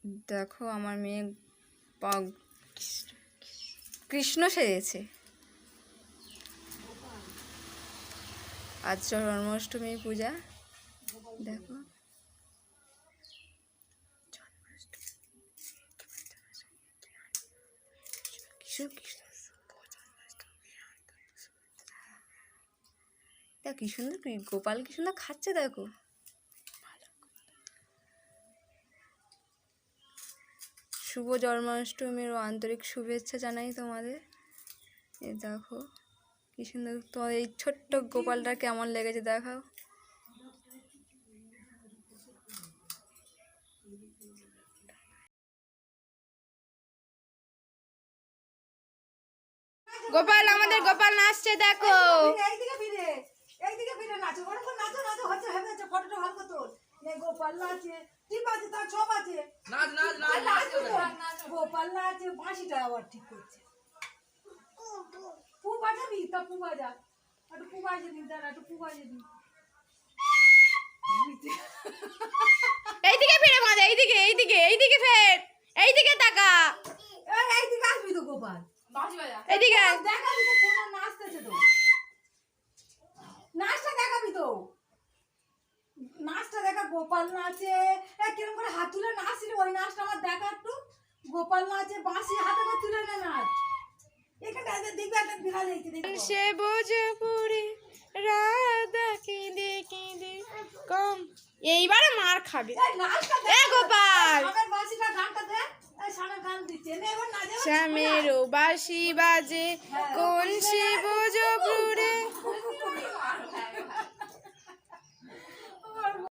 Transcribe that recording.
দেখো আমার মেয়ে কৃষ্ণ সেজেছে। আজ জন্মাষ্টমী পূজা। দেখো কি সুন্দর গোপাল কি সুন্দর খাচ্ছে। দেখো শুভ জন্মাষ্টমীর আন্তরিক শুভেচ্ছা জানাই তোমাদের। এই দেখো কি সুন্দর তোমার এই ছোট্ট গোপালটা কেমন লেগেছে দেখাও। গোপাল আমাদের গোপাল নাচছে দেখো। গোপাল নাচে ঠিক আছে, তার সব আছে, গোপাল নাচে বাঁশিটা আবার ঠিক করছে। পু বাজাবি তা পু বাজা, একটু পু বাজে দিন, দাঁড়া একটু পু বাজে দিন। এইদিকে ফিরে মাঝে, এইদিকে এইদিকে এইদিকে ফের, এইদিকে তাকা, এইদিকে আসবি তো গোপাল, এইদিকে দেখাবি তো কোন নাচতেছে তো, নাচটা দেখাবি তো, নাচটা দেখা। গোপাল নাচে কিরকম করে হাত তুলে নাচছিল ওই নাচটা আমার দেখা একটু। গোপাল নাচে বাঁশি হাতে করে তুলে নে নাচ। এখানটা দেখবি একটা বিড়াল এইছে দেখো। সে ভোজপুরি রাধা কেঁদে কেঁদে কম। এইবারে মার খাবে। এই নাচটা এ গোপাল আমার বাঁশিটা গানটা দে। এই সামনে গান দিচ্ছে নে, এবার নাচে। শ্যামেরও বাঁশি বাজে কোন শিব